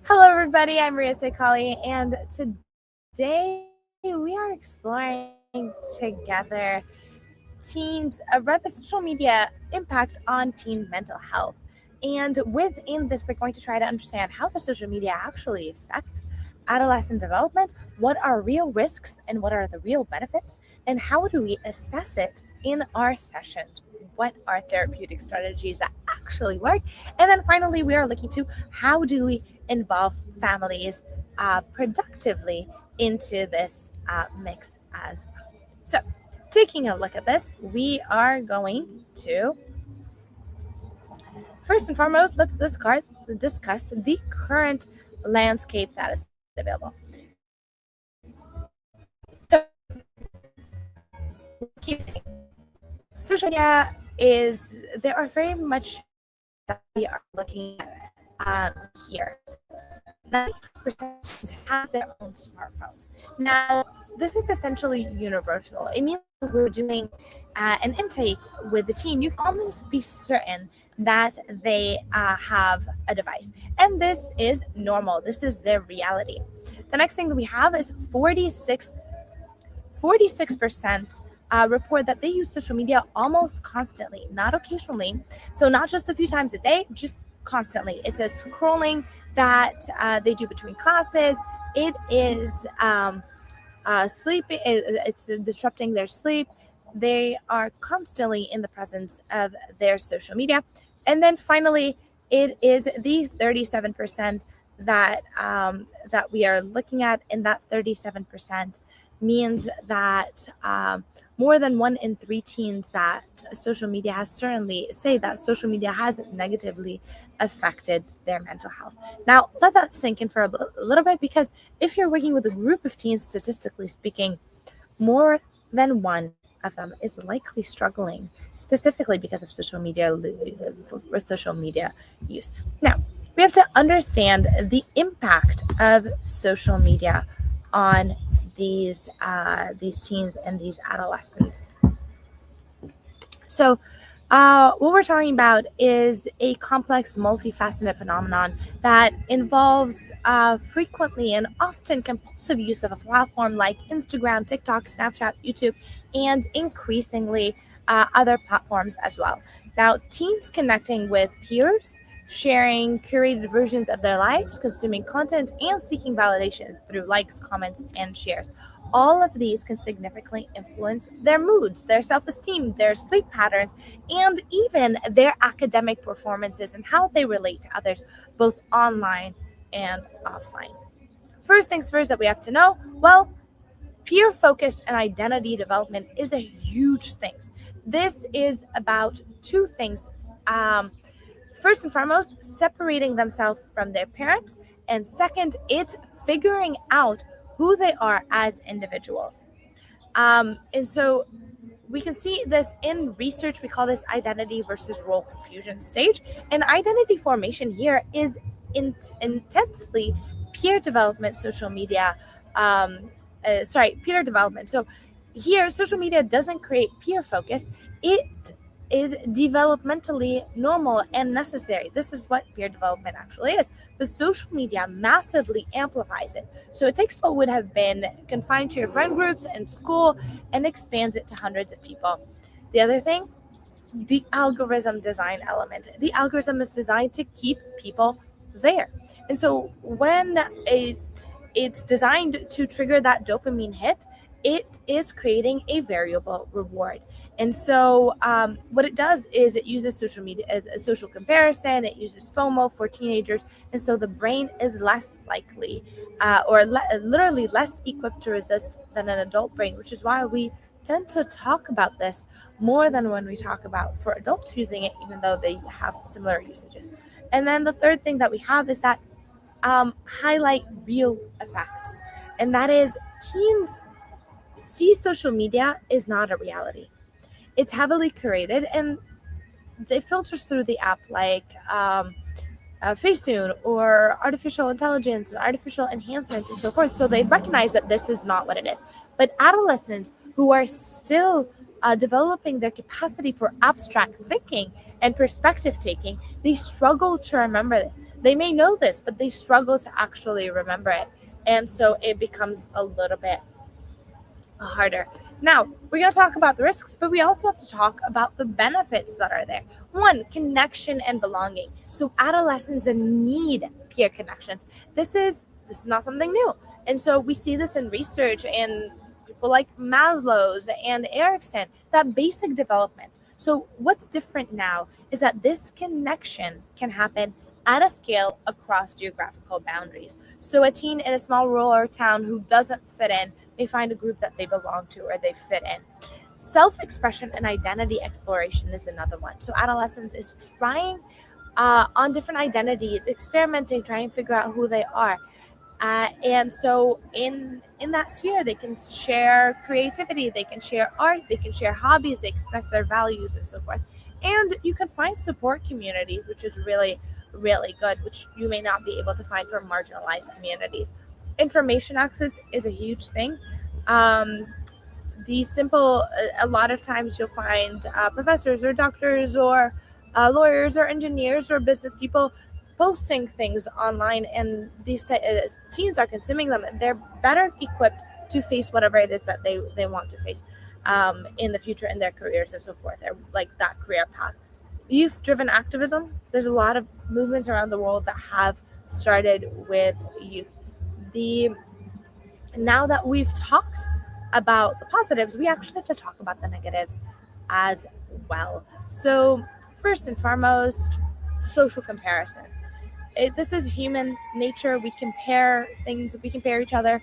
Hello, everybody. I'm Rita Saikali, and today we are exploring together rather social media impact on teen mental health. And within this, we're going to try to understand how does social media actually affect adolescent development, what are real risks and what are the real benefits, and how do we assess it in our sessions? What are therapeutic strategies that actually work? And then finally, we are looking to how do we involve families productively into this mix as well. So, taking a look at this, we are going to first and foremost, let's discuss the current landscape that is available. So, key thing, social media is there are very much that we are looking at here. 90% have their own smartphones. Now, this is essentially universal. It means we're doing an intake with the teen. You can almost be certain that they have a device. And this is normal. This is their reality. The next thing that we have is 46% report that they use social media almost constantly, not occasionally. So not just a few times a day, just constantly. It's a scrolling that they do between classes. It is sleeping. It's disrupting their sleep. They are constantly in the presence of their social media. And then finally, it is the 37% that we are looking at, and that 37% means that more than 1 in 3 teens that social media has certainly say that social media has negatively affected their mental health. Now, let that sink in for a little bit, because if you're working with a group of teens, statistically speaking, more than one of them is likely struggling specifically because of social media use. Now, we have to understand the impact of social media on these teens and these adolescents. So what we're talking about is a complex, multifaceted phenomenon that involves frequently and often compulsive use of a platform like Instagram, TikTok, Snapchat, YouTube, and increasingly other platforms as well. Now, teens connecting with peers, sharing curated versions of their lives, consuming content, and seeking validation through likes, comments, and shares. All of these can significantly influence their moods, their self-esteem, their sleep patterns, and even their academic performances and how they relate to others, both online and offline. First things first that we have to know, well, peer-focused and identity development is a huge thing. This is about two things. First and foremost, separating themselves from their parents. And second, it's figuring out who they are as individuals. And so we can see this in research. We call this identity versus role confusion stage. And identity formation here is intensely peer development, peer development. So here, social media doesn't create peer focus. It is developmentally normal and necessary. This is what peer development actually is. But social media massively amplifies it. So it takes what would have been confined to your friend groups and school and expands it to hundreds of people. The other thing, the algorithm design element. The algorithm is designed to keep people there. And so when it's designed to trigger that dopamine hit, it is creating a variable reward. And so what it does is it uses social media as a social comparison. It uses FOMO for teenagers. And so the brain is less likely literally less equipped to resist than an adult brain, which is why we tend to talk about this more than when we talk about for adults using it, even though they have similar usages. And then the third thing that we have is that highlight real effects. And that is teens see social media is not a reality. It's heavily curated and it filters through the app like Facetune or artificial intelligence, artificial enhancements, and so forth. So they recognize that this is not what it is. But adolescents who are still developing their capacity for abstract thinking and perspective taking, they struggle to remember this. They may know this, but they struggle to actually remember it. And so it becomes a little bit harder. Now, we're going to talk about the risks, but we also have to talk about the benefits that are there. One, connection and belonging. So adolescents need peer connections. This is not something new. And so we see this in research and people like Maslow's and Erickson, that basic development. So what's different now is that this connection can happen at a scale across geographical boundaries. So a teen in a small rural town who doesn't fit in may find a group that they belong to or they fit in. Self-expression and identity exploration is another one. So adolescence is trying on different identities, experimenting, trying to figure out who they are. And so in that sphere, they can share creativity, they can share art, they can share hobbies, they express their values and so forth. And you can find support communities, which is really, really good, which you may not be able to find for marginalized communities. Information access is a huge thing. A lot of times you'll find professors or doctors or lawyers or engineers or business people posting things online, and these teens are consuming them, and they're better equipped to face whatever it is that they want to face in the future in their careers and so forth. They're like that career path. Youth-driven activism. There's a lot of movements around the world that have started with youth. Now that we've talked about the positives, we actually have to talk about the negatives as well. So first and foremost, social comparison. This is human nature. We compare things, we compare each other.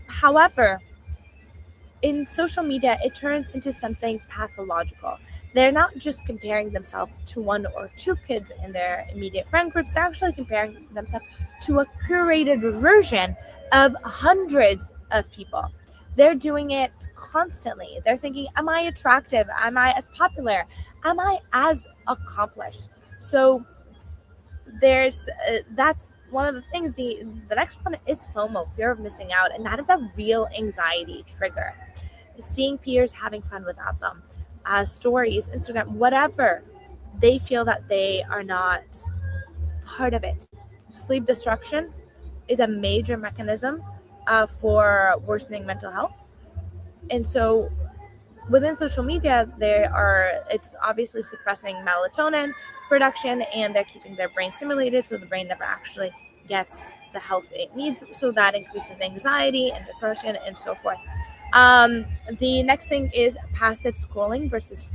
However, in social media, it turns into something pathological. They're not just comparing themselves to one or two kids in their immediate friend groups. They're actually comparing themselves to a curated version of hundreds of people. They're doing it constantly. They're thinking, am I attractive? Am I as popular? Am I as accomplished? So that's one of the things. The next one is FOMO, fear of missing out, and that is a real anxiety trigger. Seeing peers having fun without them, stories, Instagram, whatever, they feel that they are not part of it. Sleep disruption is a major mechanism for worsening mental health, and so within social media, it's obviously suppressing melatonin production, and they're keeping their brain stimulated, so the brain never actually gets the health it needs. So that increases anxiety and depression and so forth. The next thing is passive scrolling versus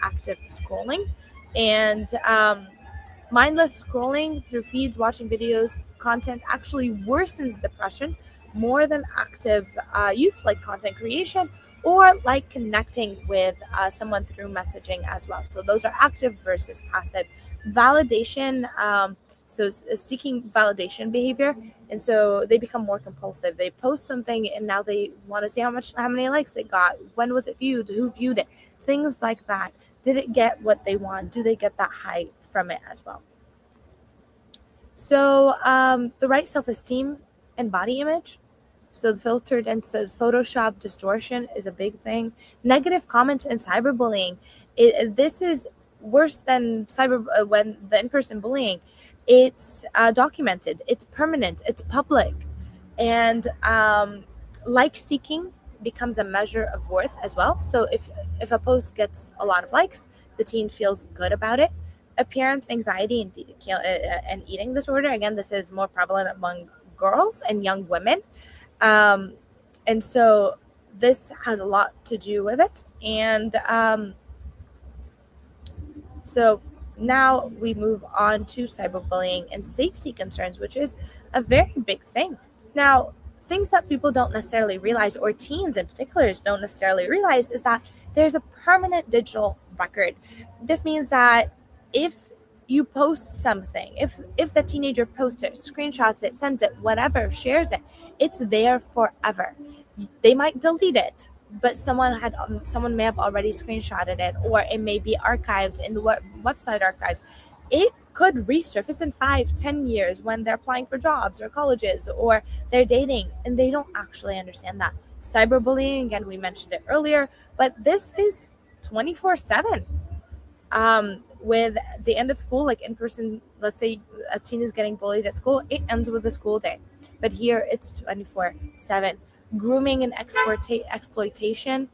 active scrolling, and mindless scrolling through feeds, watching videos, content actually worsens depression more than active use like content creation or like connecting with someone through messaging as well. So those are active versus passive. Validation, so seeking validation behavior, and so they become more compulsive. They post something and now they want to see how many likes they got, when was it viewed, who viewed it, things like that. Did it get what they want? Do they get that high from it as well? So the right self-esteem and body image. So filtered and says Photoshop distortion is a big thing. Negative comments and cyberbullying. This is worse than when the in-person bullying. It's documented. It's permanent. It's public, and like seeking becomes a measure of worth as well. So if a post gets a lot of likes, the teen feels good about it. Appearance anxiety and eating disorder. Again, this is more prevalent among girls and young women. And so this has a lot to do with it. And so now we move on to cyberbullying and safety concerns, which is a very big thing. Now, things that people don't necessarily realize, or teens in particular don't necessarily realize, is that there's a permanent digital record. This means that if you post something, if the teenager posts it, screenshots it, sends it, whatever, shares it, it's there forever. They might delete it, but someone may have already screenshotted it, or it may be archived in the website archives. It could resurface in 5-10 years when they're applying for jobs or colleges or they're dating, and they don't actually understand that. Cyberbullying, again, we mentioned it earlier, but this is 24/7. with the end of school, like in person. Let's say a teen is getting bullied at school, it ends with the school day. But here it's 24/7. Grooming and exploitation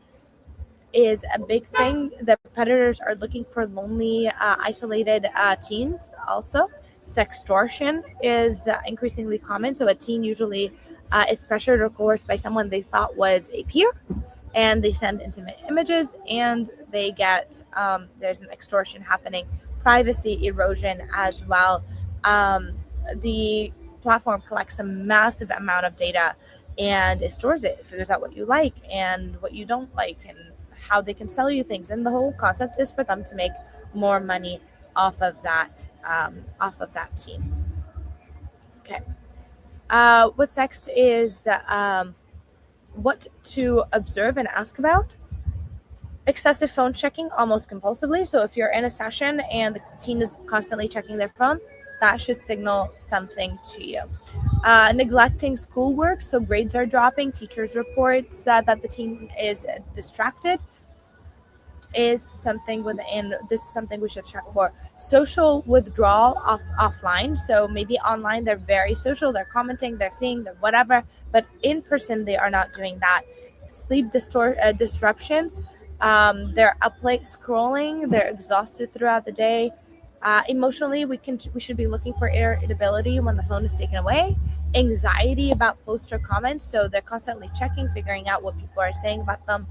is a big thing. The predators are looking for lonely, isolated teens also. Sextortion is increasingly common. So a teen usually is pressured or coerced by someone they thought was a peer, and they send intimate images, and they get there's an extortion happening. Privacy erosion as well. The platform collects a massive amount of data, and it stores it. It figures out what you like and what you don't like, and how they can sell you things. And the whole concept is for them to make more money off of that team. Okay. What's next is what to observe and ask about. Excessive phone checking almost compulsively. So if you're in a session and the teen is constantly checking their phone, that should signal something to you. Neglecting schoolwork, so grades are dropping, teachers reports that the teen is distracted, is something within. This is something we should check for. Social withdrawal offline. So maybe online they're very social, they're commenting, they're seeing, they're whatever, but in person they are not doing that. Sleep disruption. They're up late scrolling, they're exhausted throughout the day. Emotionally, we should be looking for irritability when the phone is taken away. Anxiety about posts or comments, so they're constantly checking, figuring out what people are saying about them.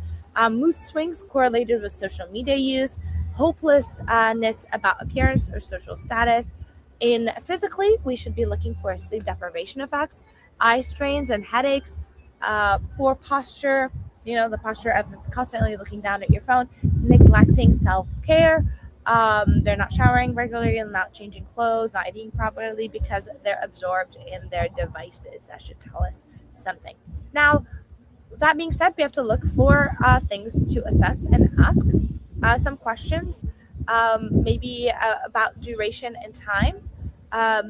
Mood swings correlated with social media use. Hopelessness about appearance or social status. In physically, we should be looking for sleep deprivation effects, eye strains and headaches, poor posture, the posture of constantly looking down at your phone, neglecting self-care. They're not showering regularly and not changing clothes, not eating properly because they're absorbed in their devices. That should tell us something. Now, that being said, we have to look for things to assess and ask some questions, maybe about duration and time.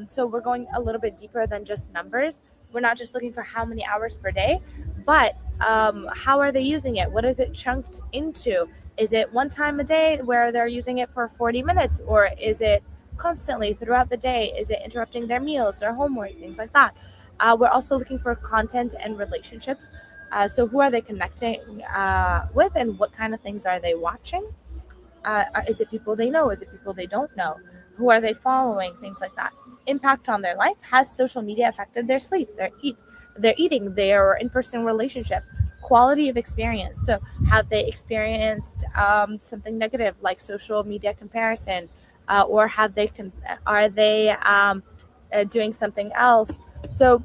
So we're going a little bit deeper than just numbers. We're not just looking for how many hours per day, but how are they using it? What is it chunked into? Is it one time a day where they're using it for 40 minutes, or is it constantly throughout the day? Is it interrupting their meals, their homework, things like that? We're also looking for content and relationships. So who are they connecting with, and what kind of things are they watching? Is it people they know? Is it people they don't know? Who are they following? Things like that. Impact on their life. Has social media affected their sleep, their eating, their in-person relationship? Quality of experience. So have they experienced something negative like social media comparison, or are they doing something else? So,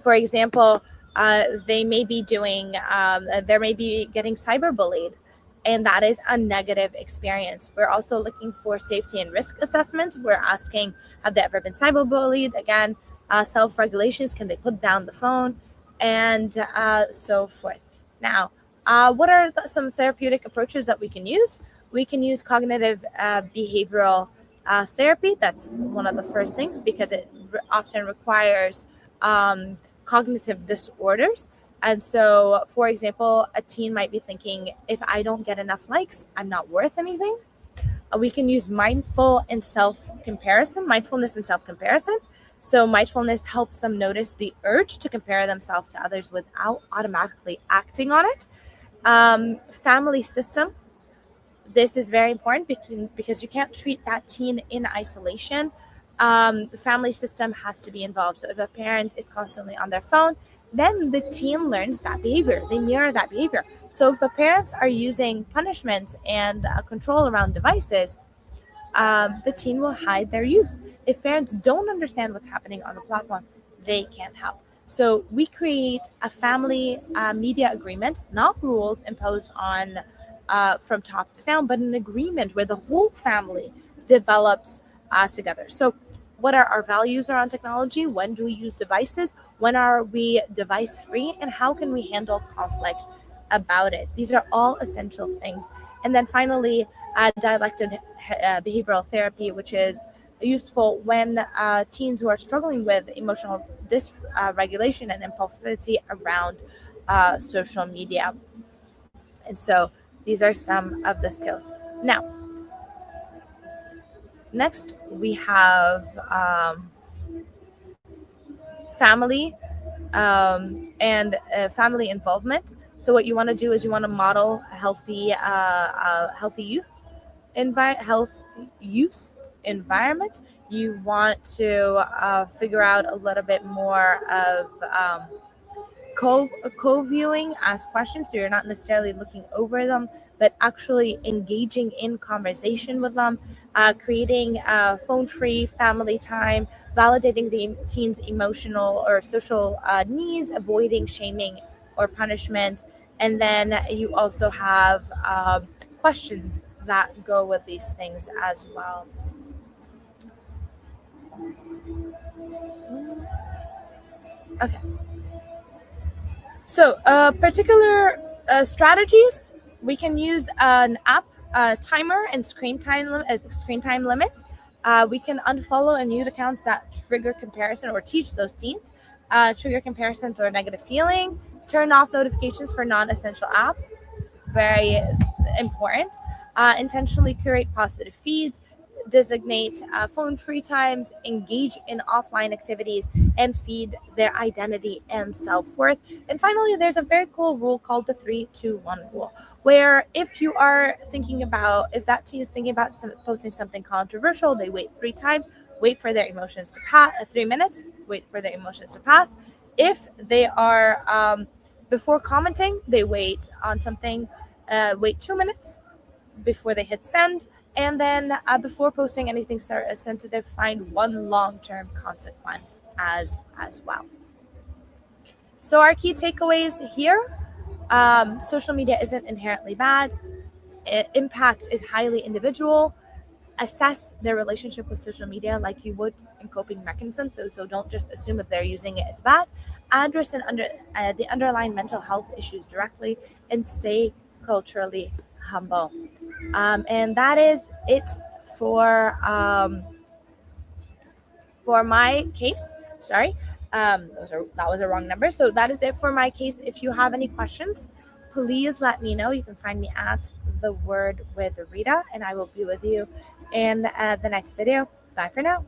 for example, they may be getting cyberbullied, and that is a negative experience. We're also looking for safety and risk assessment. We're asking, have they ever been cyberbullied? Again, self-regulations, can they put down the phone, and so forth. Now, what are some therapeutic approaches that we can use? We can use cognitive behavioral therapy. That's one of the first things, because it often requires cognitive disorders. And so, for example, a teen might be thinking, if I don't get enough likes, I'm not worth anything. We can use mindfulness and self-comparison. So mindfulness helps them notice the urge to compare themselves to others without automatically acting on it. Family system. This is very important because you can't treat that teen in isolation. The family system has to be involved. So if a parent is constantly on their phone, then the teen learns that behavior. They mirror that behavior. So if the parents are using punishments and control around devices, the teen will hide their use. If parents don't understand what's happening on the platform, they can't help. So we create a family media agreement, not rules imposed on from top to down, but an agreement where the whole family develops together. So what are our values around technology? When do we use devices? When are we device free? And how can we handle conflict about it? These are all essential things. And then finally, dialectic behavioral therapy, which is useful when teens who are struggling with emotional dysregulation and impulsivity around social media. And so these are some of the skills. Now, Next, we have family and family involvement. So what you want to do is you want to model a healthy health use environment. You want to figure out a little bit more of co-viewing, ask questions, so you're not necessarily looking over them but actually engaging in conversation with them, creating phone-free family time, validating the teen's emotional or social needs, avoiding shaming or punishment. And then you also have questions that go with these things as well. Okay. So, particular strategies, we can use an app timer and screen time limit. We can unfollow and mute accounts that trigger comparison or teach those teens trigger comparisons or negative feeling. Turn off notifications for non-essential apps, very important. Intentionally curate positive feeds, designate phone free times, engage in offline activities, and feed their identity and self-worth. And finally, there's a very cool rule called the 3-2-1 rule, where if that teen is thinking about posting something controversial, they wait 3 times, wait for their emotions to pass, 3 minutes, wait for their emotions to pass. If they are before commenting, they wait on something, wait 2 minutes before they hit send, and then before posting anything sensitive, find one long-term consequence as well. So our key takeaways here: social media isn't inherently bad. Impact is highly individual. Assess their relationship with social media like you would in coping mechanisms. So don't just assume if they're using it, it's bad. Address the underlying mental health issues directly, and stay culturally humble. And that is it for my case. Sorry, that was a wrong number. So that is it for my case. If you have any questions, please let me know. You can find me at The Word with Rita, and I will be with you in the next video. Bye for now.